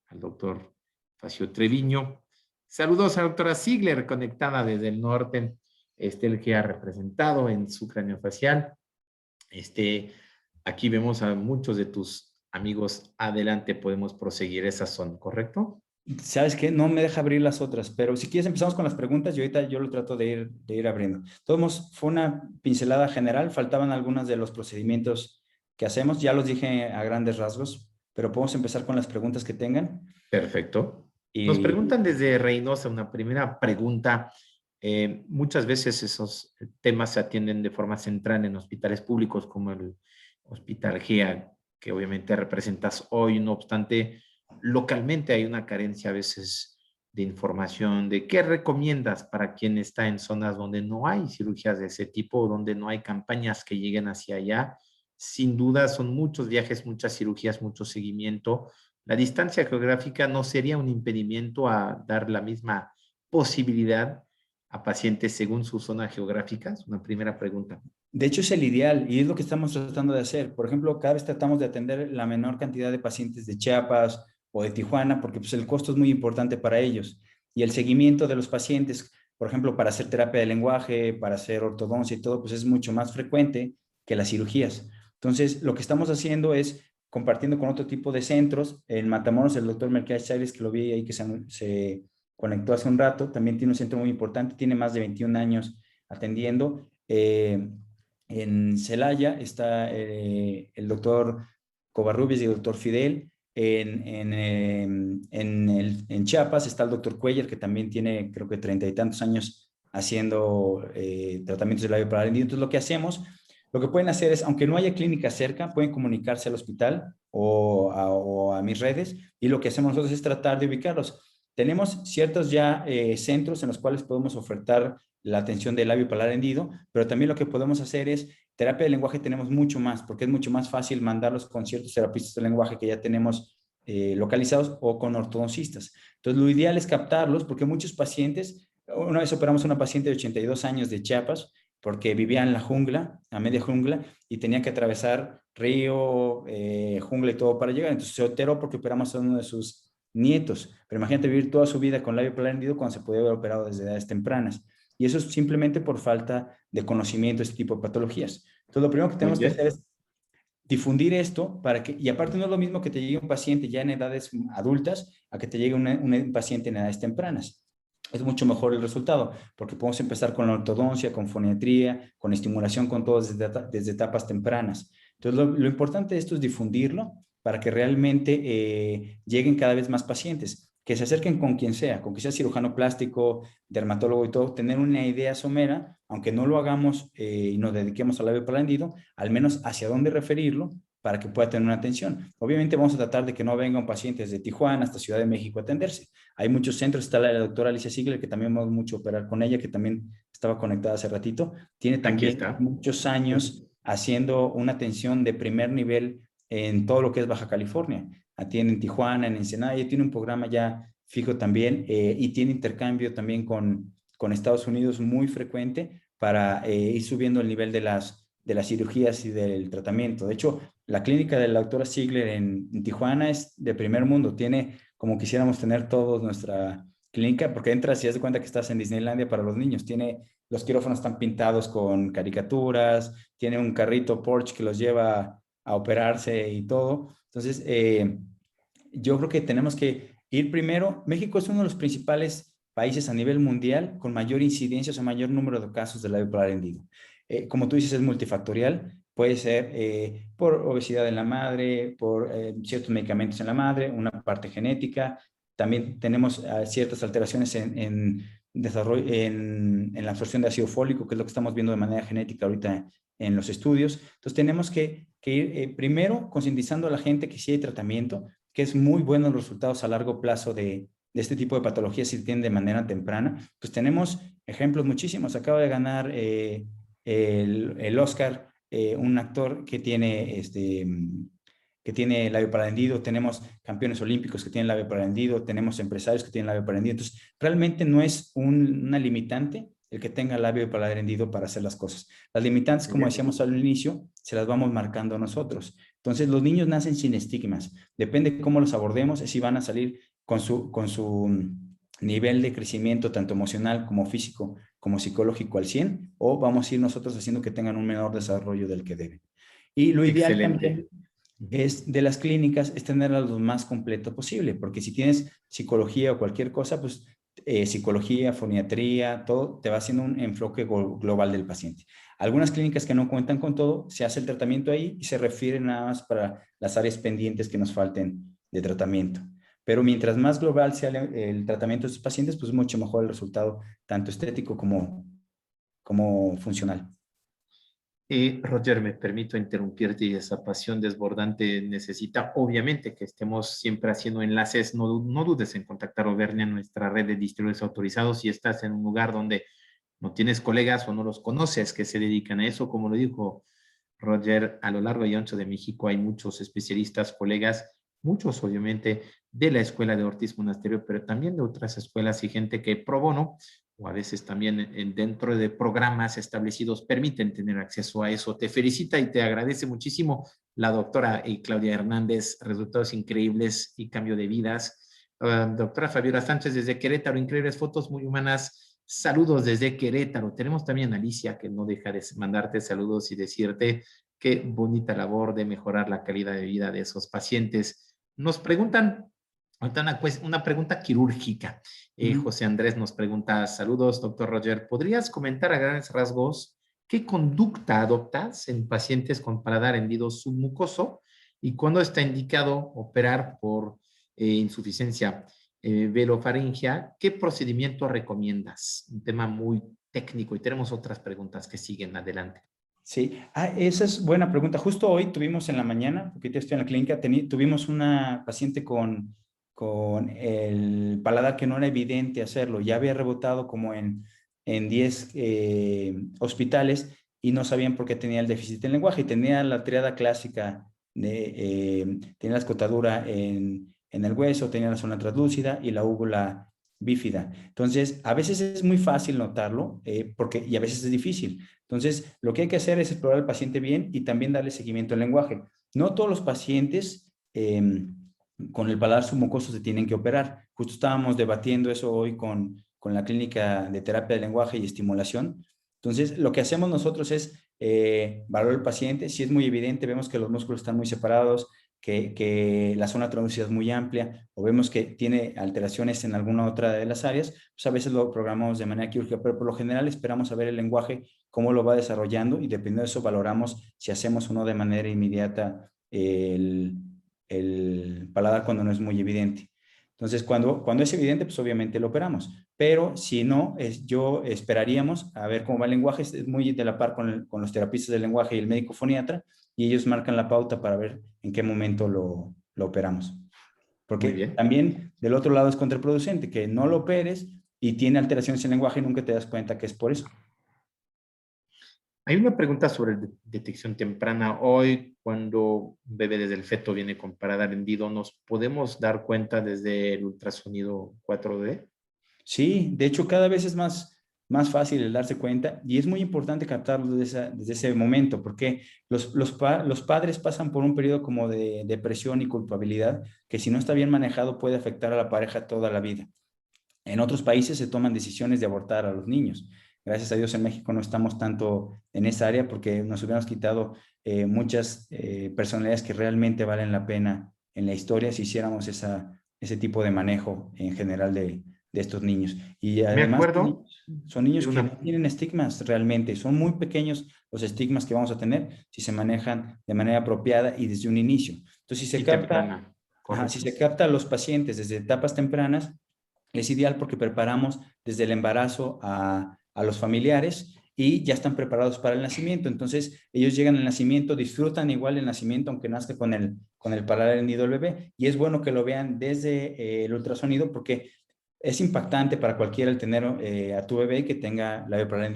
al doctor Facio Treviño. Saludos a la doctora Ziegler, conectada desde el norte. El que ha representado en su cráneo facial. Aquí vemos a muchos de tus amigos. Adelante, podemos proseguir. Esas son, ¿correcto?
¿Sabes qué? No me deja abrir las otras, pero si quieres empezamos con las preguntas y ahorita yo lo trato de ir abriendo. Todos, fue una pincelada general, faltaban algunos de los procedimientos que hacemos, ya los dije a grandes rasgos, pero podemos empezar con las preguntas que tengan.
Perfecto. Nos
Y
preguntan desde Reynosa una primera pregunta. Muchas veces esos temas se atienden de forma central en hospitales públicos como el Hospital GEA, que obviamente representas hoy. No obstante, localmente hay una carencia a veces de información de qué recomiendas para quien está en zonas donde no hay cirugías de ese tipo, donde no hay campañas que lleguen hacia allá. Sin duda son muchos viajes, muchas cirugías, mucho seguimiento. La distancia geográfica no sería un impedimento a dar la misma posibilidad a pacientes según su zona geográfica. Es una primera pregunta.
de hecho es el ideal y es lo que estamos tratando de hacer. Por ejemplo, cada vez tratamos de atender la menor cantidad de pacientes de Chiapas o de Tijuana porque pues, el costo es muy importante para ellos. Y el seguimiento de los pacientes, por ejemplo, para hacer terapia de lenguaje, para hacer ortodoncia y todo, pues es mucho más frecuente que las cirugías. Entonces, lo que estamos haciendo es compartiendo con otro tipo de centros. En Matamoros, el doctor Mercado Chávez, que lo vi ahí que se conectó hace un rato, también tiene un centro muy importante, tiene más de 21 años atendiendo. En Celaya está el doctor Covarrubias y el doctor Fidel. En Chiapas está el doctor Cuellar, que también tiene creo que 30 y tantos años haciendo tratamientos de labio parálisis. Entonces lo que hacemos, lo que pueden hacer es, aunque no haya clínica cerca, pueden comunicarse al hospital o a mis redes y lo que hacemos nosotros es tratar de ubicarlos. Tenemos ciertos ya centros en los cuales podemos ofertar la atención del labio paladar hendido, pero también lo que podemos hacer es terapia de lenguaje tenemos mucho más, porque es mucho más fácil mandarlos con ciertos terapistas de lenguaje que ya tenemos localizados o con ortodoncistas. Entonces, lo ideal es captarlos porque muchos pacientes, una vez operamos a una paciente de 82 años de Chiapas, porque vivía en la jungla, a media jungla, y tenía que atravesar río, jungla y todo para llegar. Entonces se operó porque operamos a uno de sus nietos. Pero imagínate vivir toda su vida con labio paladar hendido cuando se podía haber operado desde edades tempranas. Y eso es simplemente por falta de conocimiento de este tipo de patologías. Entonces, lo primero que
Muy
tenemos que hacer
bien.
es difundir esto para que, y aparte no es lo mismo que te llegue un paciente ya en edades adultas a que te llegue un paciente en edades tempranas. Es mucho mejor el resultado, porque podemos empezar con la ortodoncia, con foniatría, con estimulación, con todo desde etapas tempranas. Entonces, lo importante de esto es difundirlo para que realmente lleguen cada vez más pacientes, que se acerquen con quien sea cirujano plástico, dermatólogo y todo, tener una idea somera, aunque no lo hagamos y nos dediquemos al labio palandido, al menos hacia dónde referirlo para que pueda tener una atención. Obviamente vamos a tratar de que no vengan pacientes de Tijuana hasta Ciudad de México a atenderse. Hay muchos centros, está la doctora Alicia Ziegler, que también vamos mucho a operar con ella, que también estaba conectada hace ratito. Tiene
Aquí
también
está.
muchos años haciendo una atención de primer nivel en todo lo que es Baja California. Atiende en Tijuana, en Ensenada, y tiene un programa ya fijo también y tiene intercambio también con Estados Unidos muy frecuente para ir subiendo el nivel de las cirugías y del tratamiento. De hecho, la clínica de la doctora Ziegler en Tijuana es de primer mundo. Tiene como quisiéramos tener todos nuestra clínica, porque entras y das de cuenta que estás en Disneylandia para los niños. Tiene, los quirófanos están pintados con caricaturas, tiene un carrito Porsche que los lleva a operarse y todo. Entonces, yo creo que tenemos que ir primero. México es uno de los principales países a nivel mundial con mayor incidencia, o sea, mayor número de casos de labio polar hendido. Como tú dices, es multifactorial. Puede ser por obesidad en la madre, por ciertos medicamentos en la madre, una parte genética. También tenemos ciertas alteraciones en desarrollo, en la absorción de ácido fólico, que es lo que estamos viendo de manera genética ahorita en los estudios. Entonces tenemos que ir primero concientizando a la gente que sí hay tratamiento, que es muy bueno los resultados a largo plazo de este tipo de patologías si tienen de manera temprana. Pues tenemos ejemplos muchísimos. Acaba de ganar el Oscar un actor que tiene labio parendido, tenemos campeones olímpicos que tienen labio parendido, tenemos empresarios que tienen labio parendido. Entonces, realmente no es una limitante el que tenga labio parendido para hacer las cosas. Las limitantes, como decíamos al inicio, se las vamos marcando nosotros. Entonces, los niños nacen sin estigmas. Depende de cómo los abordemos, es si van a salir con su nivel de crecimiento, tanto emocional como físico, como psicológico al 100, o vamos a ir nosotros haciendo que tengan un menor desarrollo del que deben. Y lo ideal también es de las clínicas es tenerlas lo más completo posible, porque si tienes psicología o cualquier cosa, pues psicología, foniatría, todo te va haciendo un enfoque global del paciente. Algunas clínicas que no cuentan con todo, se hace el tratamiento ahí y se refiere nada más para las áreas pendientes que nos falten de tratamiento. Pero mientras más global sea el tratamiento de estos pacientes, pues mucho mejor el resultado, tanto estético como funcional.
Roger, me permito interrumpirte y esa pasión desbordante necesita, obviamente, que estemos siempre haciendo enlaces. No dudes en contactar o verme a nuestra red de distribuidores autorizados si estás en un lugar donde no tienes colegas o no los conoces que se dedican a eso. Como lo dijo Roger, a lo largo y ancho de México hay muchos especialistas, colegas, muchos obviamente de la Escuela de Ortiz Monasterio, pero también de otras escuelas y gente que pro bono o a veces también dentro de programas establecidos permiten tener acceso a eso. Te felicita y te agradece muchísimo la doctora Claudia Hernández, resultados increíbles y cambio de vidas. Doctora Fabiola Sánchez desde Querétaro, increíbles fotos muy humanas. Saludos desde Querétaro. Tenemos también a Alicia que no deja de mandarte saludos y decirte qué bonita labor de mejorar la calidad de vida de esos pacientes. Nos preguntan, una pregunta quirúrgica. José Andrés nos pregunta, saludos, doctor Roger, ¿podrías comentar a grandes rasgos qué conducta adoptas en pacientes con paladar hendido submucoso y cuándo está indicado operar por insuficiencia velofaringea? ¿Qué procedimiento recomiendas? Un tema muy técnico y tenemos otras preguntas que siguen adelante.
Sí, esa es buena pregunta. Justo hoy tuvimos en la mañana, porque ya estoy en la clínica, tuvimos una paciente con el paladar que no era evidente hacerlo. Ya había rebotado como en 10 hospitales y no sabían por qué tenía el déficit en lenguaje. Y tenía la triada clásica, tenía la escotadura en el hueso, tenía la zona translúcida y la úvula bífida. Entonces, a veces es muy fácil notarlo y a veces es difícil. Entonces, lo que hay que hacer es explorar al paciente bien y también darle seguimiento al lenguaje. No todos los pacientes con el paladar submucoso se tienen que operar. Justo estábamos debatiendo eso hoy con la clínica de terapia de lenguaje y estimulación. Entonces, lo que hacemos nosotros es valorar al paciente. Si es muy evidente, vemos que los músculos están muy separados, que la zona translúcida es muy amplia, o vemos que tiene alteraciones en alguna otra de las áreas, pues a veces lo programamos de manera quirúrgica, pero por lo general esperamos a ver el lenguaje, cómo lo va desarrollando, y dependiendo de eso valoramos si hacemos o no de manera inmediata el paladar cuando no es muy evidente. Entonces, cuando es evidente, pues obviamente lo operamos. Pero si no, yo esperaríamos a ver cómo va el lenguaje. Es muy de la par con los terapistas del lenguaje y el médico foniatra, y ellos marcan la pauta para ver en qué momento lo operamos. Porque también del otro lado es contraproducente, que no lo operes y tiene alteraciones en el lenguaje y nunca te das cuenta que es por eso.
Hay una pregunta sobre detección temprana. Hoy, cuando un bebé desde el feto viene con paladar hendido, ¿nos podemos dar cuenta desde el ultrasonido 4D?
Sí, de hecho cada vez es más fácil el darse cuenta, y es muy importante captarlo desde ese momento, porque los padres pasan por un periodo como de depresión y culpabilidad que, si no está bien manejado, puede afectar a la pareja toda la vida. En otros países se toman decisiones de abortar a los niños. Gracias a Dios en México no estamos tanto en esa área, porque nos hubiéramos quitado muchas personalidades que realmente valen la pena en la historia si hiciéramos ese tipo de manejo en general de estos niños. Y
Me
además
acuerdo
son niños
de
que
una,
no tienen estigmas realmente, son muy pequeños los estigmas que vamos a tener si se manejan de manera apropiada y desde un inicio. Entonces,
y temprana,
si
correcto.
se capta a los pacientes desde etapas tempranas, es ideal porque preparamos desde el embarazo a los familiares y ya están preparados para el nacimiento. Entonces, ellos llegan al nacimiento, disfrutan igual el nacimiento, aunque nazca con el paladar hendido del bebé. Y es bueno que lo vean desde el ultrasonido porque es impactante para cualquiera el tener a tu bebé que tenga labio paladar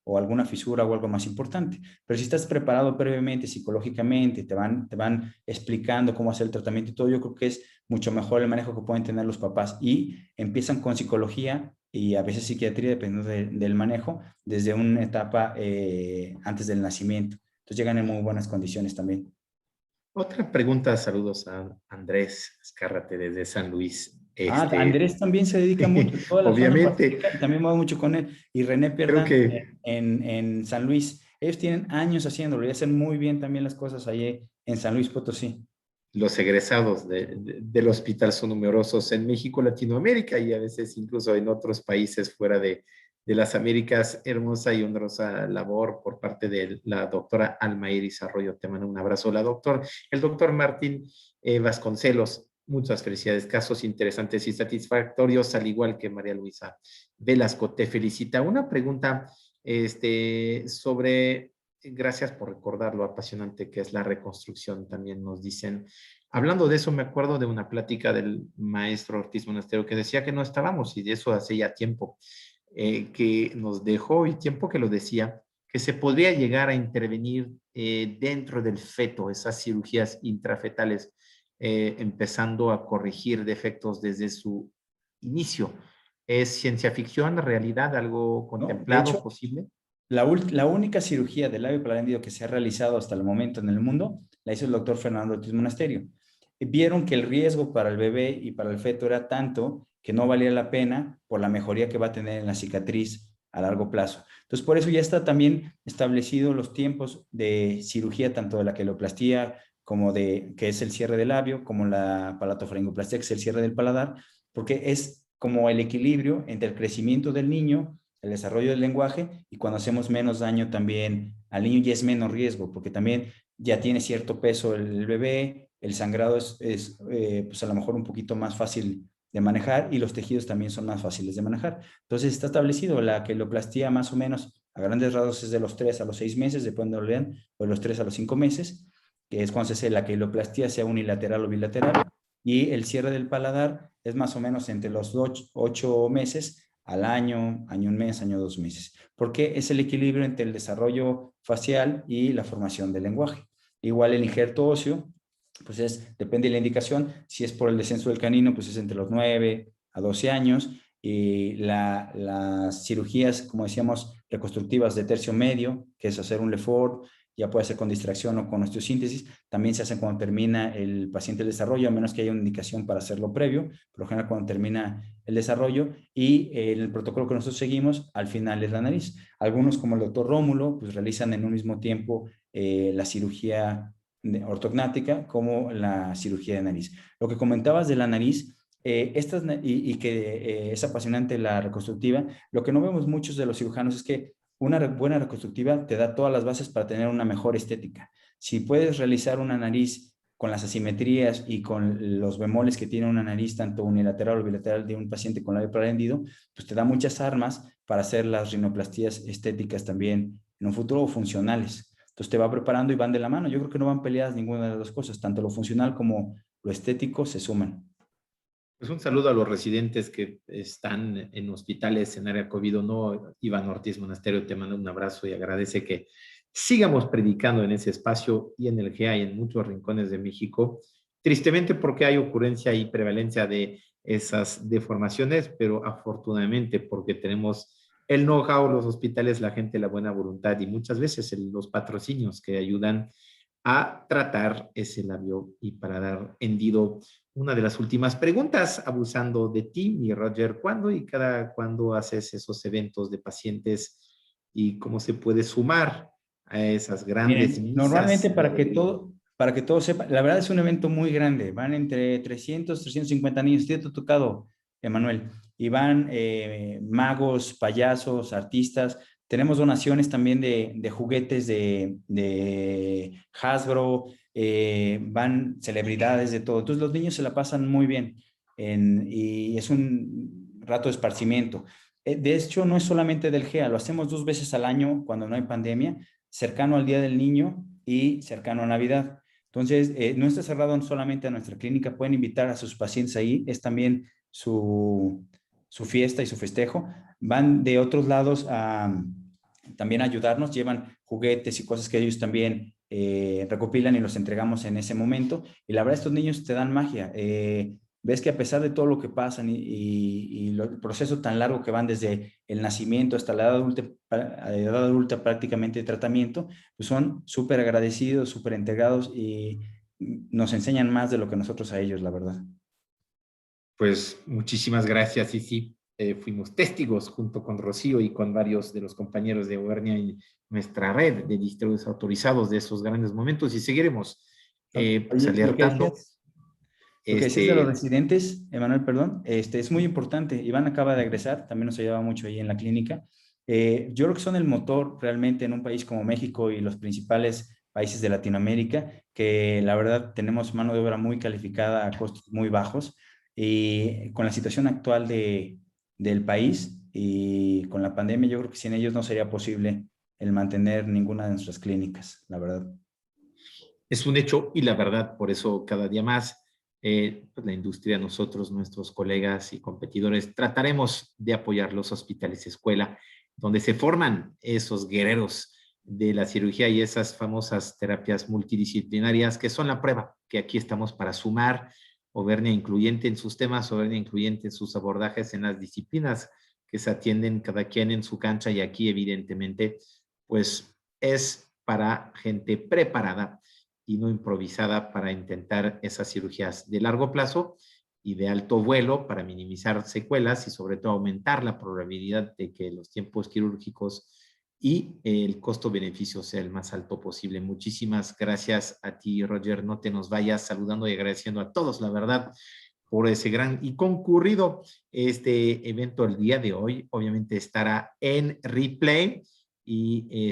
o alguna fisura o algo más importante. Pero si estás preparado previamente, psicológicamente, te van explicando cómo hacer el tratamiento y todo, yo creo que es mucho mejor el manejo que pueden tener los papás y empiezan con psicología y a veces psiquiatría, dependiendo del manejo, desde una etapa antes del nacimiento. Entonces llegan en muy buenas condiciones también.
Otra pregunta, saludos a Andrés Escárrate desde San Luis.
Andrés también se dedica mucho, toda la zona
Obviamente,
pacífica, también va mucho con él. Y René
creo
Pierdán
que
en San Luis. Ellos tienen años haciéndolo y hacen muy bien también las cosas allí en San Luis Potosí.
los egresados del hospital son numerosos en México, Latinoamérica y a veces incluso en otros países fuera de las Américas. Hermosa y honrosa labor por parte de la doctora Alma Iris Arroyo. Te mando un abrazo. El doctor Martín Vasconcelos. Muchas felicidades, casos interesantes y satisfactorios, al igual que María Luisa Velasco. Te felicita. Una pregunta sobre, gracias por recordar lo apasionante que es la reconstrucción, también nos dicen. Hablando de eso, me acuerdo de una plática del maestro Ortiz Monasterio que decía que no estábamos, y de eso hace ya tiempo que nos dejó y tiempo que lo decía, que se podría llegar a intervenir dentro del feto, esas cirugías intrafetales, empezando a corregir defectos desde su inicio. ¿Es ciencia ficción, realidad, algo
¿No? De
contemplado,
hecho,
posible?
la única cirugía del labio parandio que se ha realizado hasta el momento en el mundo la hizo el doctor Fernando Ortiz Monasterio. Vieron que el riesgo para el bebé y para el feto era tanto que no valía la pena por la mejoría que va a tener en la cicatriz a largo plazo. Entonces, por eso ya está también establecido los tiempos de cirugía, tanto de la queloplastía como de, que es el cierre del labio, como la palatofaringoplastia, que es el cierre del paladar, porque es como el equilibrio entre el crecimiento del niño, el desarrollo del lenguaje y cuando hacemos menos daño también al niño ya es menos riesgo, porque también ya tiene cierto peso el bebé, el sangrado pues a lo mejor un poquito más fácil de manejar y los tejidos también son más fáciles de manejar. Entonces está establecido la queloplastía más o menos a grandes rasgos es de los 3 a los 6 meses, depende de lo lean, o de los 3 a los 5 meses, que es cuando se hace la queloplastía, sea unilateral o bilateral, y el cierre del paladar es más o menos entre los 8 meses al año, año un mes, año 2 meses, porque es el equilibrio entre el desarrollo facial y la formación del lenguaje. Igual el injerto óseo, pues depende de la indicación, si es por el descenso del canino, pues es entre los 9 a 12 años, y las cirugías, como decíamos, reconstructivas de tercio medio, que es hacer un Lefort, ya puede ser con distracción o con osteosíntesis, también se hacen cuando termina el paciente el desarrollo, a menos que haya una indicación para hacerlo previo, por lo general cuando termina el desarrollo, y el protocolo que nosotros seguimos al final es la nariz. Algunos, como el doctor Rómulo, pues realizan en un mismo tiempo la cirugía ortognática como la cirugía de nariz. Lo que comentabas de la nariz, y que es apasionante la reconstructiva, lo que no vemos muchos de los cirujanos es que una buena reconstructiva te da todas las bases para tener una mejor estética. Si puedes realizar una nariz con las asimetrías y con los bemoles que tiene una nariz, tanto unilateral o bilateral de un paciente con labio parendido, pues te da muchas armas para hacer las rinoplastías estéticas también en un futuro funcionales. Entonces te va preparando y van de la mano. Yo creo que no van peleadas ninguna de las dos cosas, tanto lo funcional como lo estético se suman.
Pues un saludo a los residentes que están en hospitales en área COVID o no. Iván Ortiz Monasterio te manda un abrazo y agradece que sigamos predicando en ese espacio y en el GEA y en muchos rincones de México. Tristemente porque hay ocurrencia y prevalencia de esas deformaciones, pero afortunadamente porque tenemos el know-how, los hospitales, la gente, la buena voluntad y muchas veces los patrocinios que ayudan a tratar ese labio. Y para dar hendido una de las últimas preguntas, abusando de ti, mi Roger, ¿cuándo y cada cuándo haces esos eventos de pacientes y cómo se puede sumar a esas grandes
Miren, normalmente
misas de alegría?
para que todo sepa, la verdad es un evento muy grande, van entre 300, 350 niños, te ha tocado, Emanuel. y van magos, payasos, artistas. Tenemos donaciones también de juguetes de Hasbro, van celebridades de todo. Entonces los niños se la pasan muy bien y es un rato de esparcimiento. De hecho, no es solamente del GEA, lo hacemos 2 veces al año cuando no hay pandemia, cercano al Día del Niño y cercano a Navidad. Entonces, no está cerrado solamente a nuestra clínica, pueden invitar a sus pacientes ahí, es también su fiesta y su festejo. Van de otros lados a también a ayudarnos, llevan juguetes y cosas que ellos también recopilan y los entregamos en ese momento. Y la verdad, estos niños te dan magia. Ves que a pesar de todo lo que pasan y el proceso tan largo que van desde el nacimiento hasta la edad adulta prácticamente de tratamiento, pues son súper agradecidos, súper integrados y nos enseñan más de lo que nosotros a ellos, la verdad.
Pues muchísimas gracias, y sí, fuimos testigos junto con Rocío y con varios de los compañeros de Auvernia y nuestra red de distribuidores autorizados de esos grandes momentos, y seguiremos pues,
Oye,
alertando.
lo que decías de los residentes, Emanuel, perdón, es muy importante. Iván acaba de egresar, también nos ayudaba mucho ahí en la clínica. Yo creo que son el motor realmente en un país como México y los principales países de Latinoamérica, que la verdad tenemos mano de obra muy calificada a costos muy bajos. Y con la situación actual del país y con la pandemia, yo creo que sin ellos no sería posible el mantener ninguna de nuestras clínicas, la verdad.
Es un hecho, y la verdad, por eso cada día más pues la industria, nosotros, nuestros colegas y competidores, trataremos de apoyar los hospitales escuela, donde se forman esos guerreros de la cirugía y esas famosas terapias multidisciplinarias que son la prueba, que aquí estamos para sumar Auvernia incluyente en sus temas, Auvernia incluyente en sus abordajes en las disciplinas que se atienden cada quien en su cancha, y aquí evidentemente pues es para gente preparada y no improvisada para intentar esas cirugías de largo plazo y de alto vuelo para minimizar secuelas y sobre todo aumentar la probabilidad de que los tiempos quirúrgicos y el costo-beneficio sea el más alto posible. Muchísimas gracias a ti, Roger. No te nos vayas, saludando y agradeciendo a todos, la verdad, por ese gran y concurrido evento el día de hoy. Obviamente estará en replay y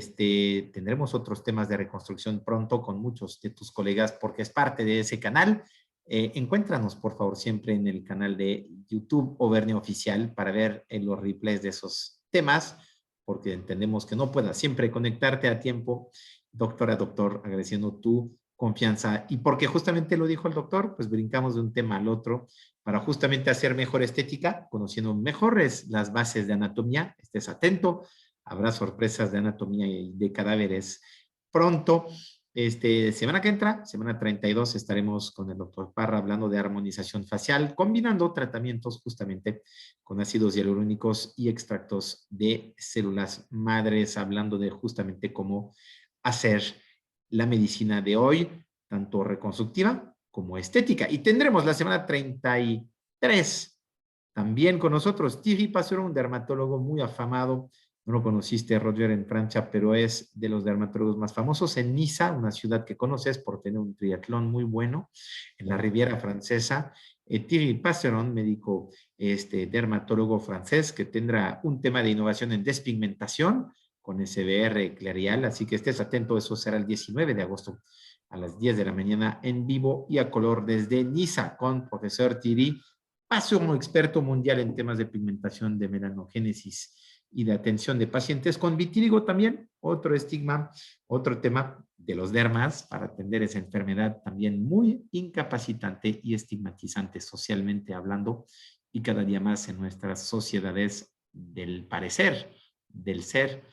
tendremos otros temas de reconstrucción pronto con muchos de tus colegas porque es parte de ese canal. Encuéntranos, por favor, siempre en el canal de YouTube Auvernia Oficial para ver los replays de esos temas, porque entendemos que no puedas siempre conectarte a tiempo. Doctora, doctor, agradeciendo tu confianza, y porque justamente lo dijo el doctor, pues brincamos de un tema al otro para justamente hacer mejor estética, conociendo mejores las bases de anatomía. Estés atento, habrá sorpresas de anatomía y de cadáveres pronto. Semana que entra, semana 32, estaremos con el doctor Parra hablando de armonización facial, combinando tratamientos justamente con ácidos hialurónicos y extractos de células madres, hablando de justamente cómo hacer la medicina de hoy, tanto reconstructiva como estética. Y tendremos la semana 33 también con nosotros Thierry Passeron, un dermatólogo muy afamado. No lo conociste, Roger, en Francia, pero es de los dermatólogos más famosos en Niza, una ciudad que conoces por tener un triatlón muy bueno en la Riviera Francesa. Thierry Passeron, médico dermatólogo francés, que tendrá un tema de innovación en despigmentación con SBR Clarial, así que estés atento, eso será el 19 de agosto a las 10 de la mañana en vivo y a color desde Niza con profesor Thierry Passeron, experto mundial en temas de pigmentación, de melanogénesis y de atención de pacientes con vitíligo también, otro estigma, otro tema de los dermas para atender esa enfermedad también muy incapacitante y estigmatizante socialmente hablando, y cada día más en nuestras sociedades del parecer, del ser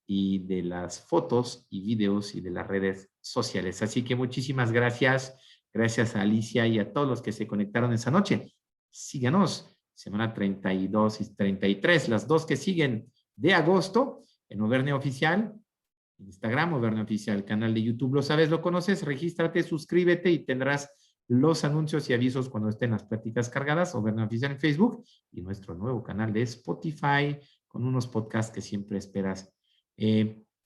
y de las fotos y videos y de las redes sociales. Así que muchísimas gracias, gracias a Alicia y a todos los que se conectaron esa noche. Síganos, semana 32 y 33, las dos que siguen de agosto, en Auvernia Oficial, Instagram, Auvernia Oficial, canal de YouTube, lo sabes, lo conoces, regístrate, suscríbete y tendrás los anuncios y avisos cuando estén las pláticas cargadas, Auvernia Oficial en Facebook y nuestro nuevo canal de Spotify con unos podcasts que siempre esperas.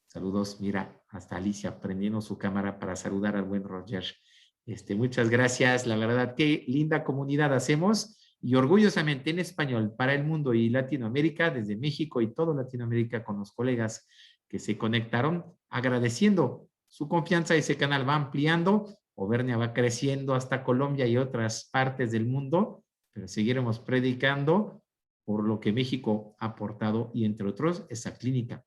Saludos, mira, hasta Alicia prendiendo su cámara para saludar al buen Roger. Muchas gracias, la verdad, qué linda comunidad hacemos. y orgullosamente en español para el mundo y Latinoamérica, desde México y todo Latinoamérica con los colegas que se conectaron, agradeciendo su confianza. Ese canal va ampliando, Auvernia va creciendo hasta Colombia y otras partes del mundo, pero seguiremos predicando por lo que México ha aportado y entre otros esa clínica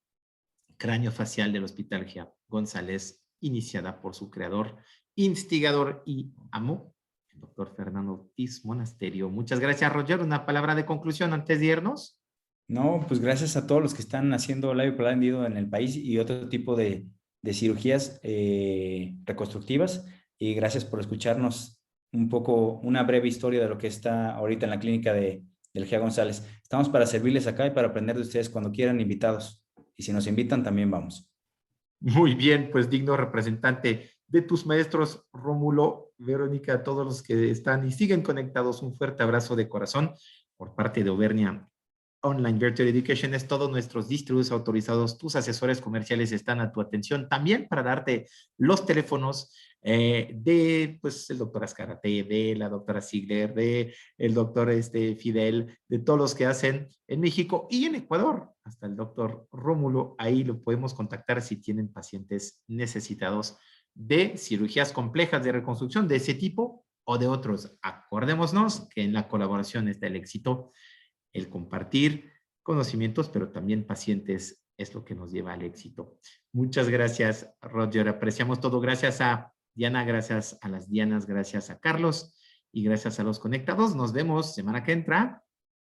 craneofacial del Hospital Gia González, iniciada por su creador, instigador y amo, el doctor Fernando Ortiz Monasterio. Muchas gracias, Roger. Una palabra de conclusión antes de irnos.
No, pues gracias a todos los que están haciendo labio palándiro en el país y otro tipo de cirugías reconstructivas. Y gracias por escucharnos un poco, una breve historia de lo que está ahorita en la clínica del Gia González. Estamos para servirles acá y para aprender de ustedes cuando quieran, invitados. Y si nos invitan, también vamos.
Muy bien, pues digno representante de tus maestros, Rómulo, Verónica, todos los que están y siguen conectados. Un fuerte abrazo de corazón por parte de Auvernia Online Virtual Education. Es todos nuestros distribuidores autorizados, tus asesores comerciales están a tu atención también para darte los teléfonos de pues el doctor Azcárate, de la doctora Ziegler, de el doctor Fidel, de todos los que hacen en México y en Ecuador, hasta el doctor Rómulo. Ahí lo podemos contactar si tienen pacientes necesitados de cirugías complejas de reconstrucción de ese tipo o de otros. Acordémonos que en la colaboración está el éxito. El compartir conocimientos, pero también pacientes es lo que nos lleva al éxito. Muchas gracias, Roger. Apreciamos todo. Gracias a Diana, gracias a las Dianas, gracias a Carlos y gracias a los conectados. Nos vemos semana que entra.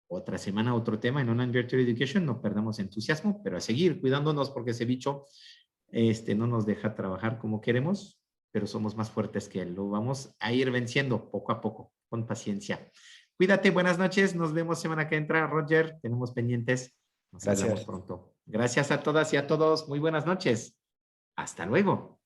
Otra semana, otro tema en Online Virtual Education. No perdamos entusiasmo, pero a seguir cuidándonos porque ese bicho no nos deja trabajar como queremos, pero somos más fuertes que él. Lo vamos a ir venciendo poco a poco, con paciencia. Cuídate, buenas noches. Nos vemos semana que entra, Roger. Tenemos pendientes. Nos vemos pronto. Gracias a todas y a todos. Muy buenas noches. Hasta luego.